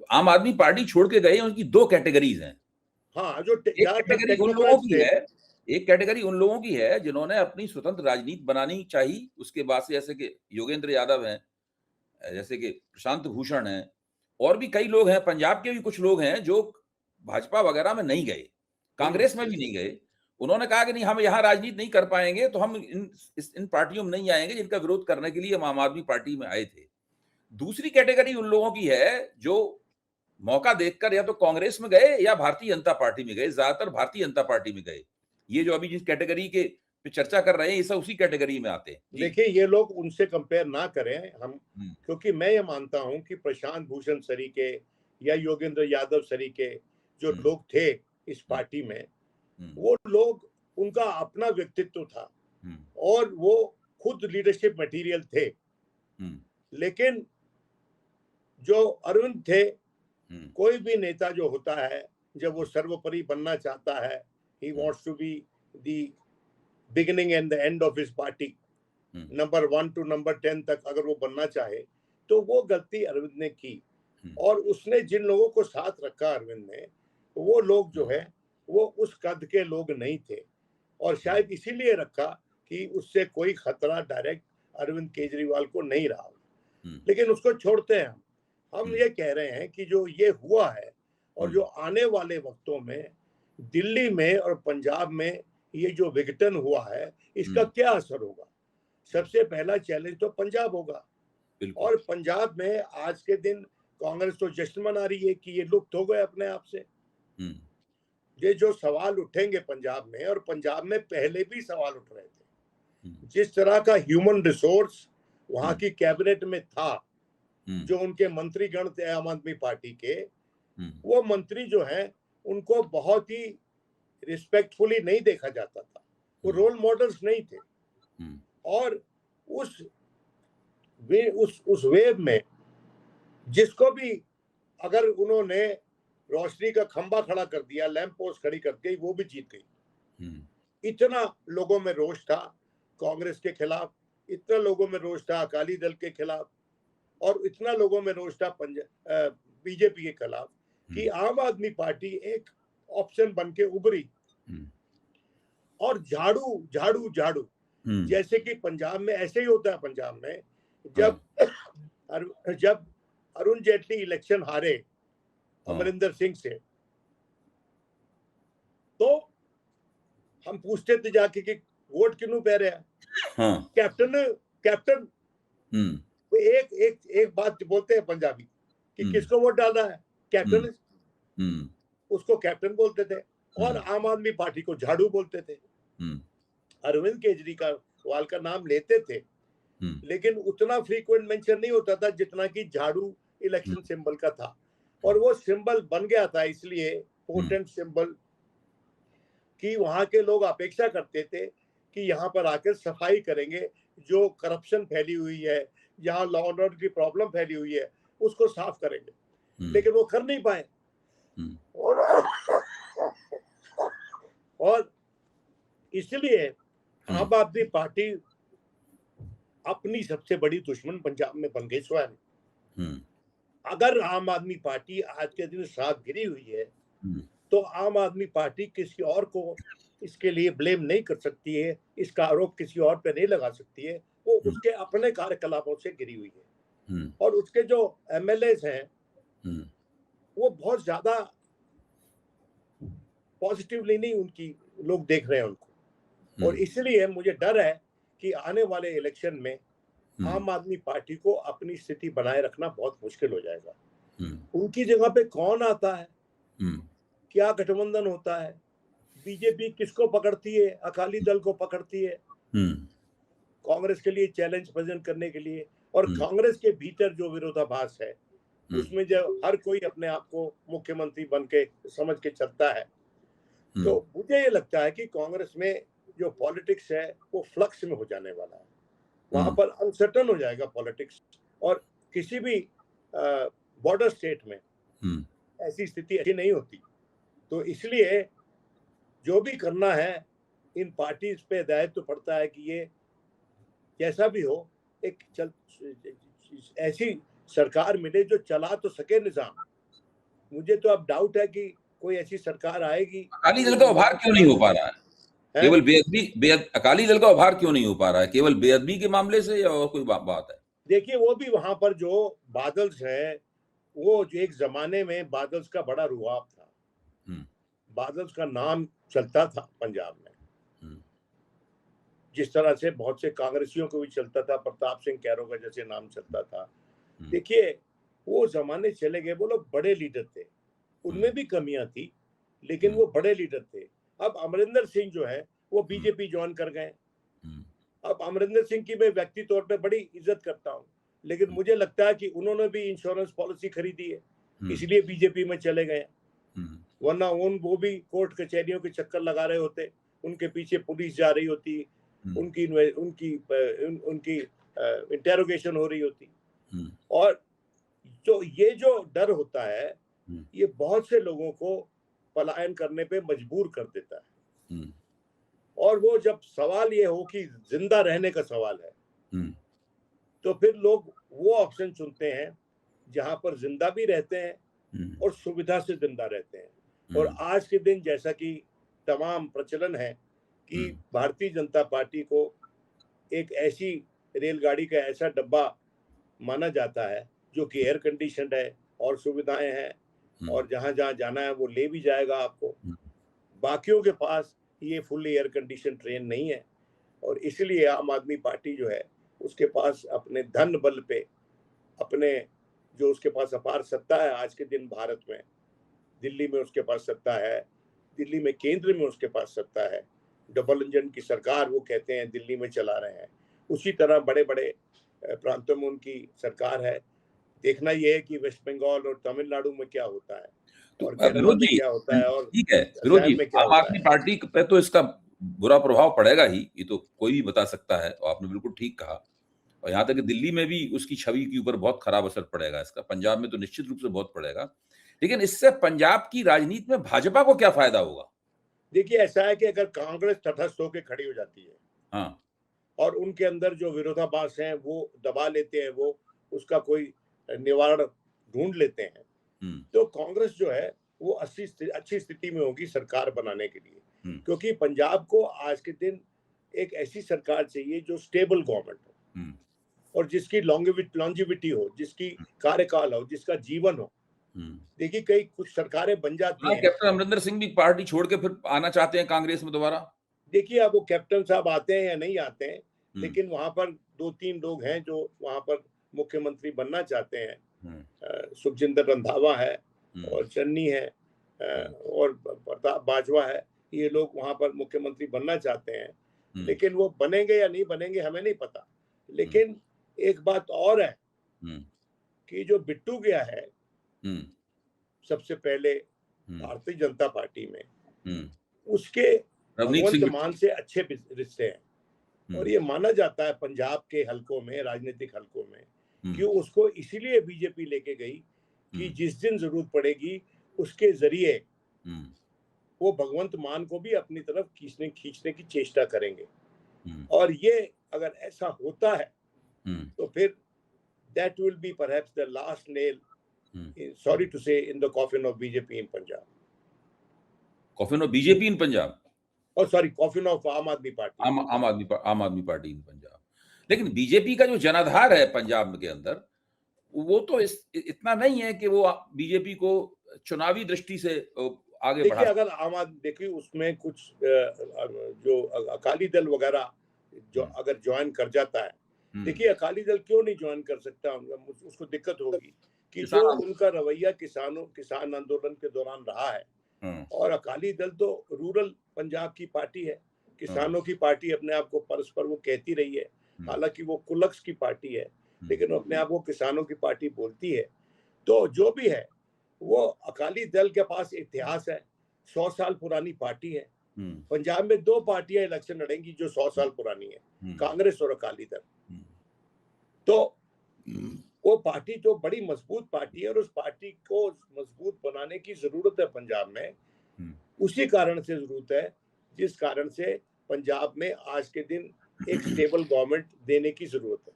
आम आदमी पार्टी छोड़ के गए, उनकी दो कैटेगरीज हैं। हाँ, जो एक कैटेगरी उन लोगों की है, एक कैटेगरी उन लोगों की है जिन्होंने अपनी स्वतंत्र राजनीति बनानी चाहिए। उसके बाद से जैसे कि योगेंद्र यादव हैं, जैसे कि प्रशांत भूषण हैं, और भी कई लोग हैं, पंजाब के भी कुछ लोग हैं जो भाजपा वगैरह में नहीं गए, कांग्रेस में भी नहीं गए। उन्होंने कहा कि नहीं, हम यहाँ राजनीति नहीं कर पाएंगे, तो हम इन पार्टियों में नहीं आएंगे जिनका विरोध करने के लिए हम आम आदमी पार्टी में आए थे। दूसरी कैटेगरी उन लोगों की है जो मौका देखकर या तो कांग्रेस में गए या भारतीय जनता पार्टी में गए, ज्यादातर भारतीय जनता पार्टी में गए। ये जो अभी जिस कैटेगरी के पे चर्चा कर रहे हैं, ये सब उसी कैटेगरी में आते हैं। देखिए, ये लोग उनसे कंपेयर ना करें हम, क्योंकि मैं ये मानता हूं कि प्रशांत भूषण सरीके या योगेंद्र यादव सरीके जो लोग थे इस पार्टी में, वो लोग, उनका अपना व्यक्तित्व था और वो खुद लीडरशिप मटेरियल थे। लेकिन जो अरविंद थे, कोई भी नेता जो होता है, जब वो सर्वोपरि बनना चाहता है, he wants to be the beginning and the end of his party, number 1 to number 10 तक अगर वो बनना चाहे, तो वो गलती अरविंद ने की। और उसने जिन लोगों को साथ रखा अरविंद ने, वो लोग जो है वो उस कद के लोग नहीं थे, और शायद इसीलिए रखा कि उससे कोई खतरा डायरेक्ट अरविंद केजरीवाल को नहीं रहा। लेकिन उसको छोड़ते हैं हम ये कह रहे हैं कि जो ये हुआ है और जो आने वाले वक्तों में दिल्ली में और पंजाब में ये जो विघटन हुआ है, इसका क्या असर होगा। सबसे पहला चैलेंज तो पंजाब होगा, और पंजाब में आज के दिन कांग्रेस तो जश्न मना रही है कि ये लुप्त हो गए अपने आप से। ये जो सवाल उठेंगे पंजाब में, और पंजाब में पहले भी सवाल उठ रहे थे, जिस तरह का ह्यूमन रिसोर्स वहां की कैबिनेट में था, जो उनके मंत्रीगण थे आम आदमी पार्टी के, वो मंत्री जो हैं उनको बहुत ही रिस्पेक्टफुली नहीं देखा जाता था, वो रोल मॉडल्स नहीं थे। और उस वेव में जिसको भी अगर उन्होंने रोशनी का खंबा खड़ा कर दिया, लैंप पोस्ट खड़ी कर दी, वो भी जीत गई। इतना लोगों में रोष था कांग्रेस के खिलाफ, इतना लोगों में रोष था अकाली दल के खिलाफ, और इतना लोगों में रोष था बीजेपी के खिलाफ, कि आम आदमी पार्टी एक ऑप्शन बन के उभरी। और झाड़ू झाड़ू झाड़ू, जैसे कि पंजाब में ऐसे ही होता है। पंजाब में जब अरुण जेटली इलेक्शन हारे अमरिंदर सिंह से, तो हम पूछते थे जाके कि वोट किन्नू पै रहा है। कैप्टन एक बात बोलते हैं पंजाबी कि किसको वोट डालना है, कैप्टन, उसको कैप्टन बोलते थे, और आम आदमी पार्टी को झाड़ू बोलते थे। अरविंद केजरीवाल का नाम लेते थे, लेकिन उतना फ्रीक्वेंट मेंशन नहीं होता था जितना कि झाड़ू इलेक्शन सिंबल का था। और वो सिंबल बन गया था इसलिए पोटेंट सिंबल, कि वहां के लोग अपेक्षा करते थे कि यहाँ पर आकर सफाई करेंगे, जो करप्शन फैली हुई है, जहाँ लॉ एंड ऑर्डर की प्रॉब्लम फैली हुई है, उसको साफ करेंगे। लेकिन वो कर नहीं पाए। और इसलिए आम आदमी पार्टी अपनी सबसे बड़ी दुश्मन पंजाब में बन गई स्वयं। अगर आम आदमी पार्टी आज के दिन साथ गिरी हुई है, तो आम आदमी पार्टी किसी और को इसके लिए ब्लेम नहीं कर सकती है, इसका आरोप किसी और पे नहीं लगा सकती है। वो उसके अपने कार्यकलापों से गिरी हुई है। और उसके जो एमएलएस हैं, वो बहुत ज्यादा पॉजिटिवली नहीं उनकी लोग देख रहे हैं उनको। और इसलिए मुझे डर है कि आने वाले इलेक्शन में आम आदमी पार्टी को अपनी स्थिति बनाए रखना बहुत मुश्किल हो जाएगा। उनकी जगह पे कौन आता है, क्या गठबंधन होता है, बीजेपी किसको पकड़ती है, अकाली दल को पकड़ती है कांग्रेस के लिए चैलेंज प्रेजेंट करने के लिए। और कांग्रेस के भीतर जो विरोधाभास है, उसमें जब हर कोई अपने आप को मुख्यमंत्री बन के समझ के चलता है, तो मुझे ये लगता है कि कांग्रेस में जो पॉलिटिक्स है वो फ्लक्स में हो जाने वाला है। वहां पर अनसर्टन हो जाएगा पॉलिटिक्स, और किसी भी बॉर्डर स्टेट में ऐसी स्थिति अच्छी नहीं होती। तो इसलिए जो भी करना है, इन पार्टीज पे दायित्व तो पड़ता है कि ये जैसा भी हो, एक ऐसी सरकार मिले जो चला तो सके निजाम, मुझे तो अब डाउट है कि कोई ऐसी सरकार आएगी। अकाली दल का उभार क्यों नहीं हो पा रहा है? केवल अकाली दल का उभार क्यों नहीं हो पा रहा है? केवल बेअदबी के मामले से या और कोई बात है? देखिए, वो भी वहां पर जो बादल्स है, वो जो एक जमाने में बादल्स का बड़ा रुआब था, बादल्स का नाम चलता था पंजाब में, जिस तरह से बहुत से कांग्रेसियों को भी चलता था, प्रताप सिंह कैरो का जैसे नाम चलता था। देखिए, वो जमाने चले गए, वो लोग बड़े लीडर थे, उनमें भी कमियां थी, लेकिन वो बड़े लीडर थे। अब अमरिंदर सिंह जो है वो बीजेपी ज्वाइन कर गए। अब अमरिंदर सिंह की मैं व्यक्ति तौर पे बड़ी इज्जत करता हूँ, लेकिन मुझे लगता है कि उन्होंने भी इंश्योरेंस पॉलिसी खरीदी है, इसलिए बीजेपी में चले गए। वरना वो भी कोर्ट कचहरियों के चक्कर लगा रहे होते, उनके पीछे पुलिस जा रही होती, उनकी इंटेरोगेशन हो रही होती। और तो ये जो डर होता है, ये बहुत से लोगों को पलायन करने पे मजबूर कर देता है। और वो जब सवाल ये हो कि जिंदा रहने का सवाल है, तो फिर लोग वो ऑप्शन चुनते हैं जहां पर जिंदा भी रहते हैं और सुविधा से जिंदा रहते हैं। और आज के दिन जैसा कि तमाम प्रचलन है कि भारतीय जनता पार्टी को एक ऐसी रेलगाड़ी का ऐसा डब्बा माना जाता है जो कि एयर कंडीशनड है और सुविधाएं हैं और जहां जहां जाना है वो ले भी जाएगा आपको। बाकियों के पास ये फुल्ली एयर कंडीशन ट्रेन नहीं है, और इसलिए आम आदमी पार्टी जो है उसके पास अपने धन बल पे, अपने जो उसके पास अपार सत्ता है आज के दिन भारत में, दिल्ली में उसके पास सत्ता है, दिल्ली में केंद्र में उसके पास सत्ता है, डबल इंजन की सरकार वो कहते हैं दिल्ली में चला रहे हैं। उसी तरह बड़े बड़े प्रांतों में उनकी सरकार है। देखना यह है कि वेस्ट बंगाल और तमिलनाडु में क्या होता है, तो और केरला विनोद में जी, क्या होता है, और ठीक है विनोद जी, असम में क्या आम होता आदमी है। पार्टी पे तो इसका बुरा प्रभाव पड़ेगा ही, ये तो कोई भी बता सकता है, और आपने बिल्कुल ठीक कहा। और यहाँ तक कि दिल्ली में भी उसकी छवि के ऊपर बहुत खराब असर पड़ेगा इसका, पंजाब में तो निश्चित रूप से बहुत पड़ेगा। लेकिन इससे पंजाब की राजनीति में भाजपा को क्या फायदा होगा? देखिए, ऐसा है कि अगर कांग्रेस तटस्थ होकर खड़ी हो जाती है, हाँ, और उनके अंदर जो विरोधाभास हैं वो दबा लेते हैं, वो उसका कोई निवारण ढूंढ लेते हैं, तो कांग्रेस जो है वो अच्छी स्थिति में होगी सरकार बनाने के लिए। क्योंकि पंजाब को आज के दिन एक ऐसी सरकार चाहिए जो स्टेबल गवर्नमेंट हो, और जिसकी लॉन्जिविटी हो, जिसकी कार्यकाल हो, जिसका जीवन हो। देखिए, कई कुछ सरकारें बन जाती हैं। कैप्टन अमरिंदर सिंह भी पार्टी छोड़ के फिर आना चाहते हैं कांग्रेस में दोबारा। देखिए, अब वो कैप्टन साहब आते हैं या नहीं आते हैं, लेकिन वहां पर 2-3 लोग हैं जो वहां पर मुख्यमंत्री बनना चाहते हैं। सुखजिंदर रंधावा है, और चन्नी है, और प्रताप बाजवा है। ये लोग वहां पर मुख्यमंत्री बनना चाहते हैं, लेकिन वो बनेंगे या नहीं बनेंगे हमें नहीं पता। लेकिन एक बात और है कि जो बिट्टू गया है सबसे पहले भारतीय जनता पार्टी में, उसके भगवंत मान से अच्छे रिश्ते हैं, और ये माना जाता है पंजाब के हलकों में, राजनीतिक हलकों में, कि उसको इसीलिए बीजेपी लेके गई कि जिस दिन जरूरत पड़ेगी उसके जरिए वो भगवंत मान को भी अपनी तरफ खींचने की चेष्टा करेंगे। और ये अगर ऐसा होता है तो फिर that will be perhaps the last nail, sorry to say, in the coffin of BJP in Punjab. Coffin of BJP in Punjab? Oh, sorry, coffin of आम आदमी पार्टी। आम आदमी पार्टी इन पंजाब। लेकिन बीजेपी का जो जनाधार है पंजाब के अंदर, वो तो इतना नहीं है कि वो बीजेपी को चुनावी दृष्टि से आगे बढ़ा। देखिए, अगर आम आदमी, देखिए उसमें कुछ जो अकाली दल वगैरह जो अगर ज्वाइन कर जाता है, देखिए अकाली दल क्यों नहीं ज्वाइन कर सकता, उसको दिक्कत होगी कि जो उनका रवैया किसान आंदोलन के दौरान रहा है, और अकाली दल तो रूरल पंजाब की पार्टी है, किसानों की पार्टी अपने आप को परस्पर वो कहती रही है, हालांकि वो कुलक्स की पार्टी है, लेकिन अपने आप को किसानों की पार्टी बोलती है। तो जो भी है, वो अकाली दल के पास इतिहास है, 100 साल पुरानी पार्टी है। पंजाब में 2 पार्टियां इलेक्शन लड़ेंगी जो 100 साल पुरानी है, कांग्रेस और अकाली दल। तो वो पार्टी तो बड़ी मजबूत पार्टी है, और उस पार्टी को मजबूत बनाने की जरूरत है पंजाब में। उसी कारण से जरूरत है जिस कारण से पंजाब में आज के दिन एक स्टेबल गवर्नमेंट देने की जरूरत है,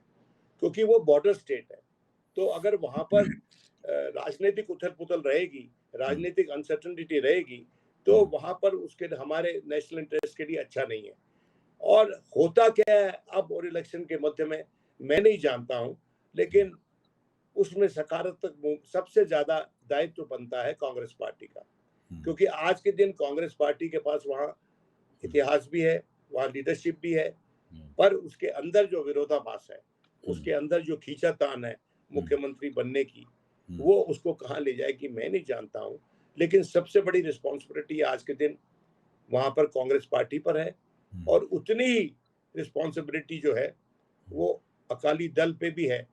क्योंकि वो बॉर्डर स्टेट है। तो अगर वहां पर राजनीतिक उथल-पुथल रहेगी, राजनीतिक अनसर्टेनिटी रहेगी, तो वहाँ पर उसके हमारे नेशनल इंटरेस्ट के लिए अच्छा नहीं है। और होता क्या है अब और इलेक्शन के मध्य में, मैं नहीं जानता हूँ, लेकिन उसमें सकारात्मक सबसे ज़्यादा दायित्व बनता है कांग्रेस पार्टी का, क्योंकि आज के दिन कांग्रेस पार्टी के पास वहाँ इतिहास भी है, वहाँ लीडरशिप भी है, पर उसके अंदर जो विरोधाभास है, उसके अंदर जो खींचातान है मुख्यमंत्री बनने की, वो उसको कहाँ ले जाएगी मैं नहीं जानता हूँ। लेकिन सबसे बड़ी रिस्पॉन्सिबिलिटी आज के दिन वहाँ पर कांग्रेस पार्टी पर है, और उतनी ही रिस्पॉन्सिबिलिटी जो है वो अकाली दल पे भी है,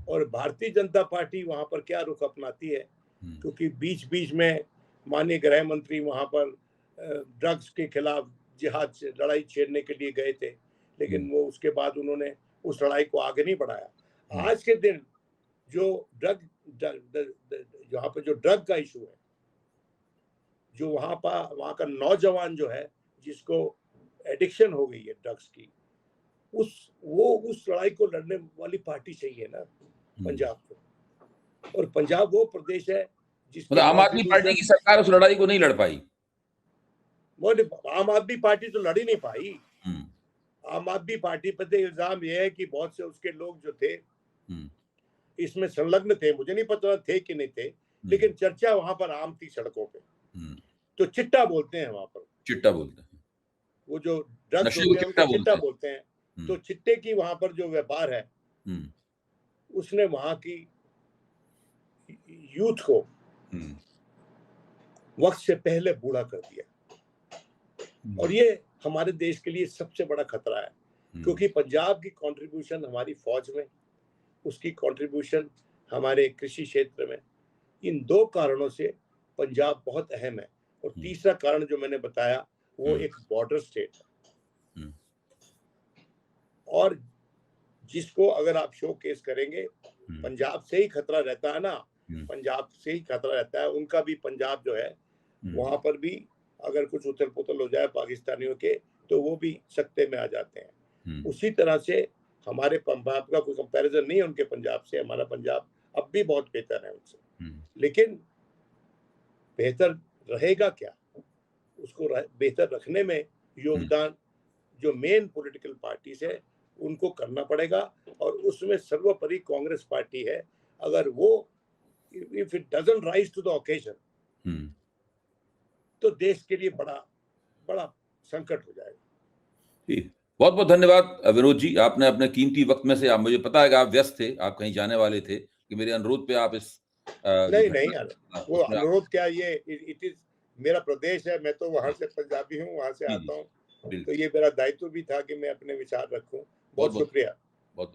और भारतीय जनता पार्टी वहाँ पर क्या रुख अपनाती है, क्योंकि बीच बीच में माननीय गृह मंत्री वहाँ पर ड्रग्स के खिलाफ जिहाद से लड़ाई छेड़ने के लिए गए थे, लेकिन वो उसके बाद उन्होंने उस लड़ाई को आगे नहीं बढ़ाया। आज के दिन जो यहाँ पर जो ड्रग का इशू है, जो वहाँ का नौजवान जो है जिसको एडिक्शन हो गई है ड्रग्स की, उस लड़ाई को लड़ने वाली पार्टी चाहिए ना पंजाब को। और पंजाब वो प्रदेश है जिसके आम आदमी पार्टी की सरकार उस लड़ाई को नहीं लड़ पाई। आम आदमी पार्टी तो लड़ ही नहीं पाई। आम आदमी पार्टी पर तो इल्जाम यह है कि बहुत से उसके लोग जो थे इसमें संलग्न थे, मुझे नहीं पता थे कि नहीं थे, लेकिन चर्चा वहां पर आम थी सड़कों पे। तो चिट्टा बोलते हैं वहां पर, चिट्टा बोलते हैं, वो जो ड्रग्स होते हैं उनको चिट्टा बोलते हैं। तो चिट्टे की वहां पर जो व्यापार है, उसने वहां की यूथ को वक्त से पहले बूढ़ा कर दिया, और ये हमारे देश के लिए सबसे बड़ा खतरा है, क्योंकि पंजाब की कंट्रीब्यूशन हमारी फौज में, उसकी कंट्रीब्यूशन हमारे कृषि क्षेत्र में, इन दो कारणों से पंजाब बहुत अहम है। और तीसरा कारण जो मैंने बताया वो एक बॉर्डर स्टेट है, और जिसको अगर आप शो केस करेंगे, पंजाब से ही खतरा रहता है ना, पंजाब से ही खतरा रहता है। उनका भी पंजाब जो है वहां पर भी अगर कुछ उथल पुथल हो जाए पाकिस्तानियों के, तो वो भी सत्ते में आ जाते हैं। उसी तरह से हमारे पंजाब का कोई कंपैरिजन नहीं है उनके पंजाब से, हमारा पंजाब अब भी बहुत बेहतर है उनसे, लेकिन बेहतर रहेगा क्या, उसको बेहतर रखने में योगदान जो मेन पॉलिटिकल पार्टीज है उनको करना पड़ेगा, और उसमें सर्वोपरि कांग्रेस पार्टी है। अगर वो if it doesn't rise to the occasion, तो देश के लिए बड़ा बड़ा संकट हो जाएगा। बहुत बहुत धन्यवाद विनोद जी, आपने अपने कीमती वक्त में से, आप, मुझे पता है कि आप व्यस्त थे, आप कहीं जाने वाले थे, कि मेरे अनुरोध पे आप इस नहीं वो अनुरोध क्या, ये इट इज मेरा प्रदेश है, मैं तो वहां से पंजाबी हूँ, वहां से आता हूँ, तो ये मेरा दायित्व भी था कि मैं अपने विचार रखूं। बहुत शुक्रिया। बहुत